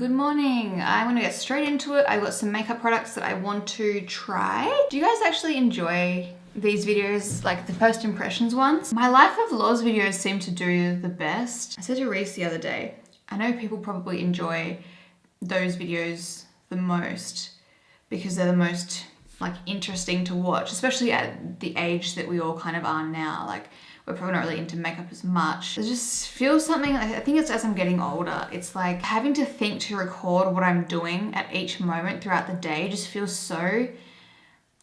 Good morning. I'm gonna get straight into it. I've got some makeup products that I want to try. Do you guys actually enjoy these videos, like the first impressions ones? My Life of Loz videos seem to do the best. I said to Reese the other day, I know people probably enjoy those videos the most because they're the most like interesting to watch, especially at the age that we all kind of are now. Like, we're probably not really into makeup as much. I just feel something, I think it's as I'm getting older, it's like having to think to record what I'm doing at each moment throughout the day just feels so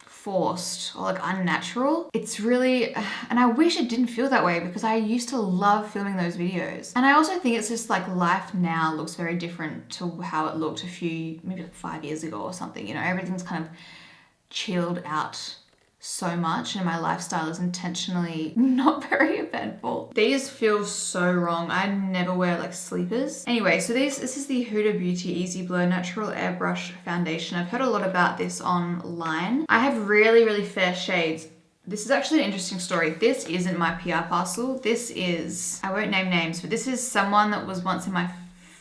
forced or like unnatural. It's really, and I wish it didn't feel that way because I used to love filming those videos. And I also think it's just like life now looks very different to how it looked maybe like 5 years ago or something. You know, everything's kind of chilled out so much and my lifestyle is intentionally not very eventful. These feel so wrong. I never wear like sleepers. Anyway, so this is the Huda Beauty Easy Blur Natural Airbrush Foundation. I've heard a lot about this online. I have really fair shades. This is actually an interesting story. This isn't my PR parcel. This is, I won't name names, but this is someone that was once in my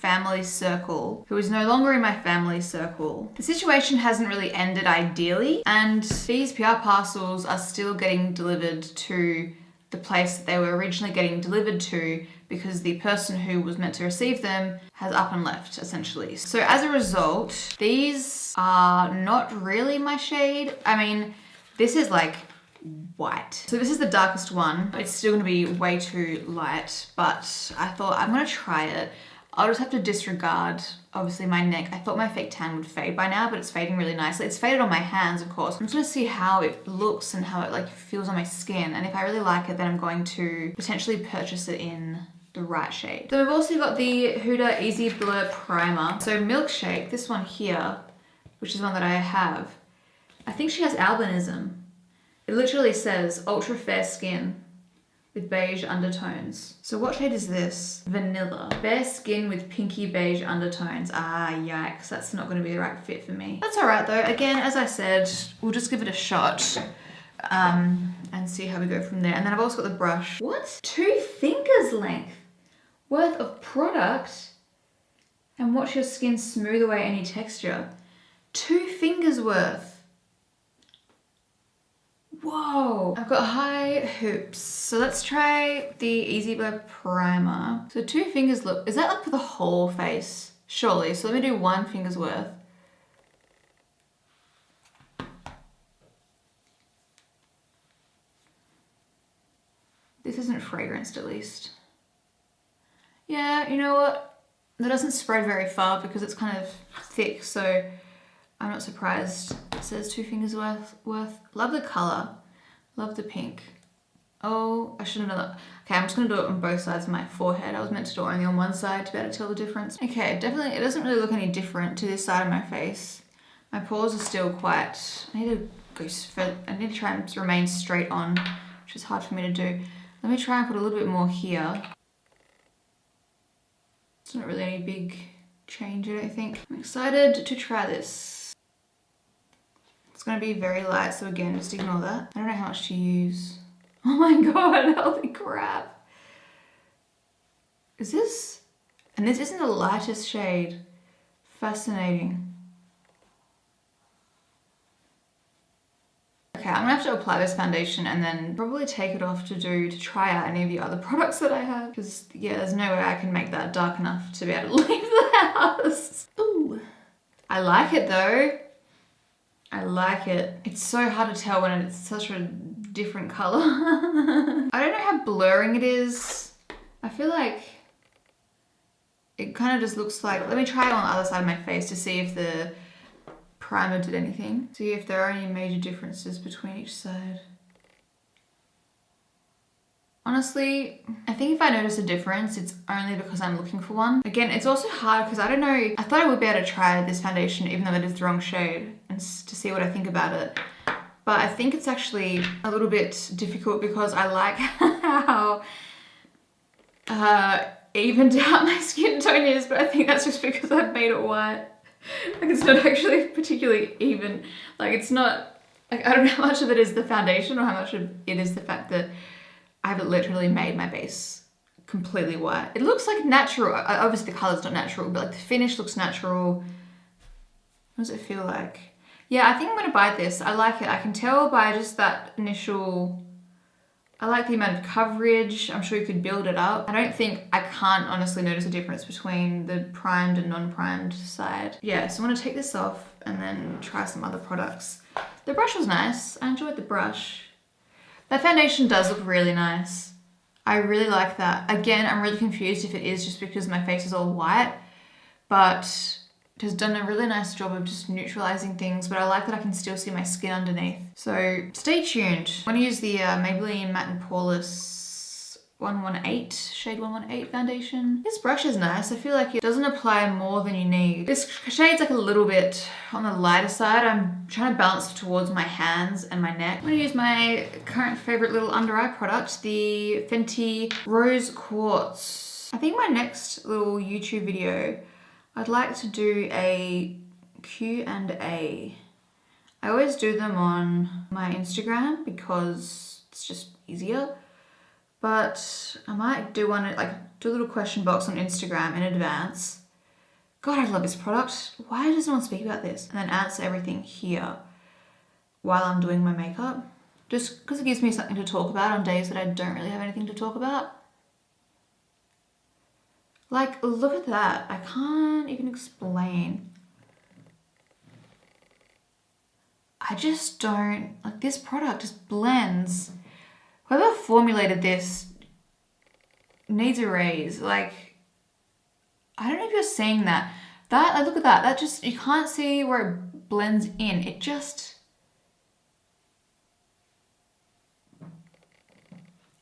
family circle who is no longer in my family circle. The situation hasn't really ended ideally, and these PR parcels are still getting delivered to the place that they were originally getting delivered to because the person who was meant to receive them has up and left, essentially. So as a result, these are not really my shade. I mean, this is like white. So this is the darkest one. It's still gonna be way too light, but I thought I'm gonna try it. I'll just have to disregard, obviously, my neck. I thought my fake tan would fade by now, but it's fading really nicely. It's faded on my hands, of course. I'm just gonna see how it looks and how it like feels on my skin. And if I really like it, then I'm going to potentially purchase it in the right shade. So we've also got the Huda Easy Blur Primer. So Milkshake, this one here, which is one that I have, I think she has albinism. It literally says ultra fair skin with beige undertones. So what shade is this? Vanilla. Fair skin with pinky beige undertones. Ah, yikes, that's not gonna be the right fit for me. That's all right though. Again, as I said, we'll just give it a shot and see how we go from there. And then I've also got the brush. What? 2 fingers length worth of product and watch your skin smooth away any texture. 2 fingers worth. Whoa, I've got high hoops. So let's try the Easy Blur Primer. So 2 fingers look, is that like for the whole face? Surely, so let me do 1 finger's worth. This isn't fragranced at least. Yeah, you know what? That doesn't spread very far because it's kind of thick, so I'm not surprised. It says 2 fingers worth. Love the color. Love the pink. Oh, I should have done that. Okay, I'm just gonna do it on both sides of my forehead. I was meant to do it only on one side to be able to tell the difference. Okay, definitely, it doesn't really look any different to this side of my face. My pores are still quite, I need to try and remain straight on, which is hard for me to do. Let me try and put a little bit more here. It's not really any big change, I don't think. I'm excited to try this. It's gonna be very light, so again, just ignore that. I don't know how much to use. Oh my god, holy crap. Is this, and this isn't the lightest shade. Fascinating. Okay, I'm gonna have to apply this foundation and then probably take it off to try out any of the other products that I have. Because yeah, there's no way I can make that dark enough to be able to leave the house. Ooh. I like it though. I like it. It's so hard to tell when it's such a different color. I don't know how blurring it is. I feel like it kind of just looks like, let me try it on the other side of my face to see if the primer did anything. See if there are any major differences between each side. Honestly, I think if I notice a difference, it's only because I'm looking for one. Again, it's also hard because I don't know, I thought I would be able to try this foundation even though it is the wrong shade and to see what I think about it. But I think it's actually a little bit difficult because I like how evened out my skin tone is, but I think that's just because I've made it white. Like, it's not actually particularly even. Like, it's not, like, I don't know how much of it is the foundation or how much of it is the fact that I've literally made my base completely white. It looks like natural. Obviously the color's not natural, but like the finish looks natural. What does it feel like? Yeah, I think I'm gonna buy this. I like it. I can tell by just that initial, I like the amount of coverage. I'm sure you could build it up. I can't honestly notice a difference between the primed and non-primed side. Yeah, so I'm gonna take this off and then try some other products. The brush was nice. I enjoyed the brush. That foundation does look really nice. I really like that. Again, I'm really confused if it is just because my face is all white, but it has done a really nice job of just neutralizing things, but I like that I can still see my skin underneath. So stay tuned. I'm gonna use the Maybelline Matte and Poreless 118, shade 118 foundation. This brush is nice. I feel like it doesn't apply more than you need. This shade's like a little bit on the lighter side. I'm trying to balance towards my hands and my neck. I'm gonna use my current favorite little under eye product, the Fenty Rose Quartz. I think my next little YouTube video, I'd like to do a Q&A. I always do them on my Instagram because it's just easier. But I might do one, like do a little question box on Instagram in advance. God, I love this product. Why does no one speak about this? And then answer everything here while I'm doing my makeup. Just because it gives me something to talk about on days that I don't really have anything to talk about. Like, look at that. I can't even explain. I just don't, like this product just blends. Whoever formulated this needs a raise. Like, I don't know if you're seeing that. Like, look at that. That just, you can't see where it blends in. It just,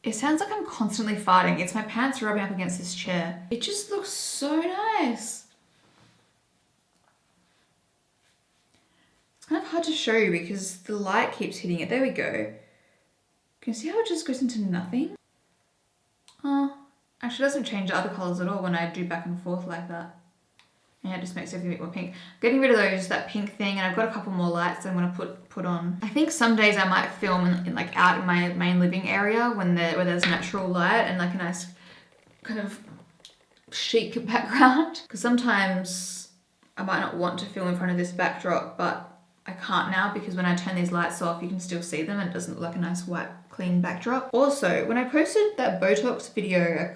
it sounds like I'm constantly farting. It's my pants rubbing up against this chair. It just looks so nice. It's kind of hard to show you because the light keeps hitting it. There we go. Can you see how it just goes into nothing? Oh, actually it doesn't change the other colors at all when I do back and forth like that. Yeah, it just makes everything a bit more pink. Getting rid of that pink thing, and I've got a couple more lights that I'm gonna put on. I think some days I might film in like out in my main living area where there's natural light and like a nice kind of chic background. Because sometimes I might not want to film in front of this backdrop, but I can't now because when I turn these lights off, you can still see them and it doesn't look like a nice white clean backdrop. Also, when I posted that Botox video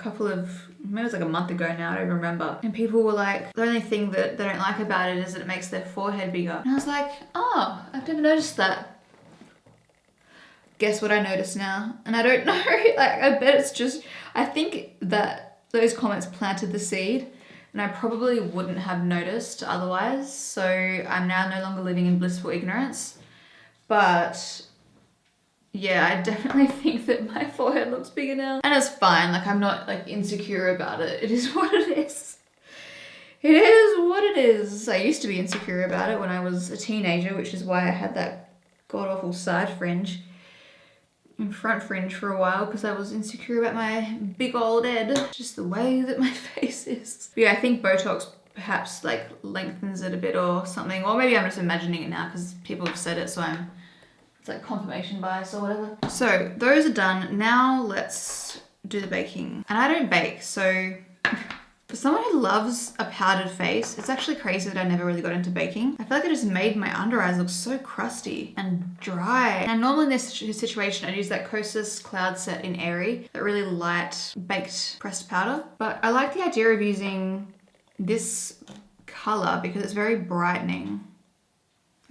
maybe it was like a month ago now, I don't remember. And people were like, the only thing that they don't like about it is that it makes their forehead bigger. And I was like, oh, I've never noticed that. Guess what I noticed now? And I don't know, like I bet it's just, I think that those comments planted the seed and I probably wouldn't have noticed otherwise. So I'm now no longer living in blissful ignorance. But yeah, I definitely think that my forehead looks bigger now. And it's fine, like I'm not like insecure about it. It is what it is. It is what it is. I used to be insecure about it when I was a teenager, which is why I had that god-awful side fringe and front fringe for a while because I was insecure about my big old head. Just the way that my face is. But yeah, I think Botox perhaps like lengthens it a bit or something. Or maybe I'm just imagining it now because people have said it, so it's like confirmation bias or whatever. So those are done. Now let's do the baking. And I don't bake, so for someone who loves a powdered face, it's actually crazy that I never really got into baking. I feel like it just made my under eyes look so crusty and dry. And normally in this situation, I'd use that Kosas Cloud Set in Airy, that really light baked pressed powder. But I like the idea of using this color because it's very brightening.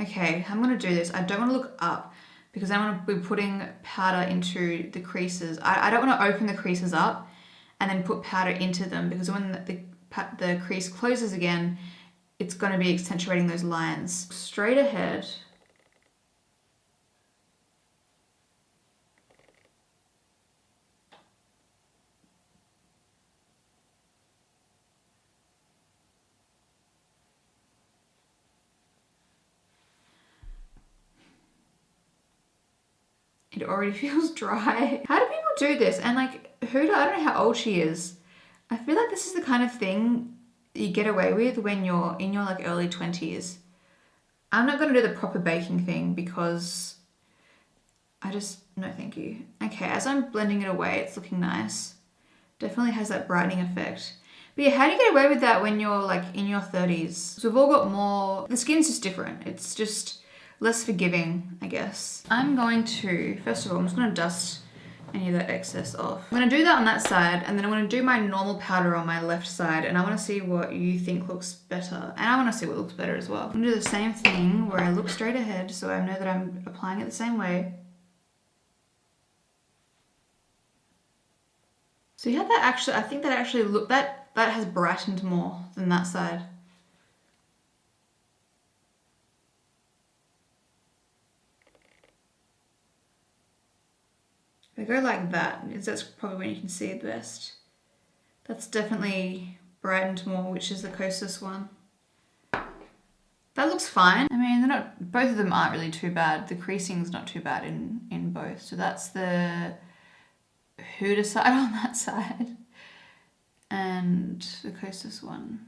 Okay, I'm gonna do this. I don't wanna look up because I want to be putting powder into the creases. I don't want to open the creases up and then put powder into them because when the crease closes again, it's going to be accentuating those lines. Straight ahead. It already feels dry. How do people do this? And like, I don't know how old she is. I feel like this is the kind of thing you get away with when you're in your like early 20s. I'm not gonna do the proper baking thing because no thank you. Okay, as I'm blending it away, it's looking nice. Definitely has that brightening effect. But yeah, how do you get away with that when you're like in your 30s? So we've all got more, the skin's just different. It's just less forgiving, I guess. I'm going to, first of all, I'm just gonna dust any of that excess off. I'm gonna do that on that side, and then I'm gonna do my normal powder on my left side, and I wanna see what you think looks better. And I wanna see what looks better as well. I'm gonna do the same thing where I look straight ahead so I know that I'm applying it the same way. So you had that actually, I think that actually look, that has brightened more than that side. If I go like that, that's probably when you can see it best. That's definitely brightened more, which is the Kosas one. That looks fine. I mean, they're not, both of them aren't really too bad. The creasing's not too bad in both. So that's the Huda side on that side. And the Kosas one.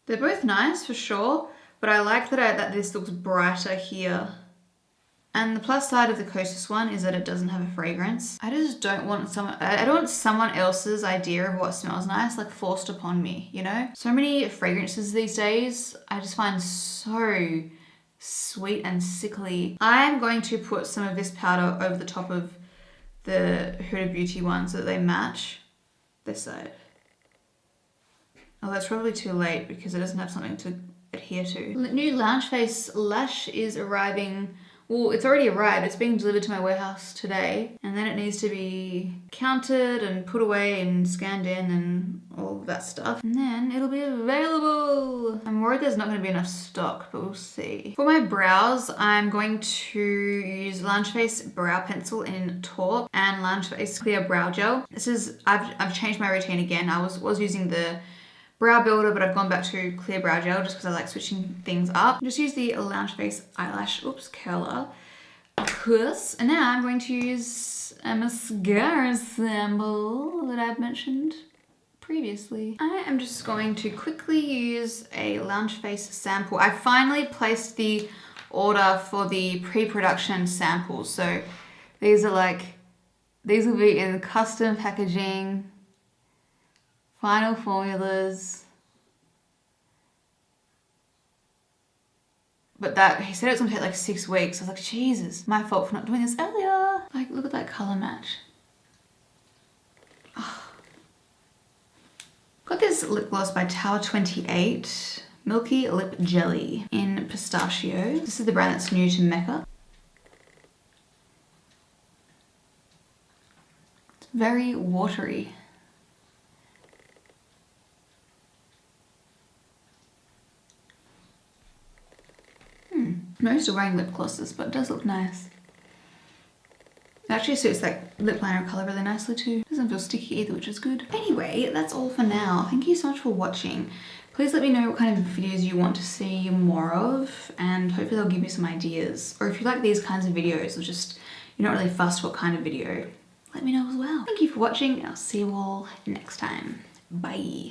They're both nice for sure, but I like that this looks brighter here. And the plus side of the Kosas one is that it doesn't have a fragrance. I just don't want someone else's idea of what smells nice like forced upon me, you know? So many fragrances these days I just find so sweet and sickly. I'm going to put some of this powder over the top of the Huda Beauty one so that they match this side. Oh, that's probably too late because it doesn't have something to adhere to. New Lounge Face Lash is arriving. Well, it's already arrived. It's being delivered to my warehouse today. And then it needs to be counted and put away and scanned in and all of that stuff. And then it'll be available. I'm worried there's not going to be enough stock, but we'll see. For my brows, I'm going to use Lounge Face Brow Pencil in taupe and Lounge Face Clear Brow Gel. This is, I've changed my routine again. I was using the brow builder, but I've gone back to clear brow gel just because I like switching things up. Just use the Lounge Face eyelash, curler, of course. And now I'm going to use a mascara sample that I've mentioned previously. I am just going to quickly use a Lounge Face sample. I finally placed the order for the pre-production samples. So these will be in custom packaging. Final formulas. But that, he said it was gonna take like 6 weeks. I was like, Jesus, my fault for not doing this earlier. Like, look at that color match. Oh. Got this lip gloss by Tower 28, Milky Lip Jelly in Pistachio. This is the brand that's new to Mecca. It's very watery. I'm still wearing lip glosses, but it does look nice. It actually suits like lip liner colour really nicely too. Doesn't feel sticky either, which is good. Anyway, that's all for now. Thank you so much for watching. Please let me know what kind of videos you want to see more of, and hopefully they'll give you some ideas. Or if you like these kinds of videos, or just you're not really fussed what kind of video, let me know as well. Thank you for watching, and I'll see you all next time. Bye.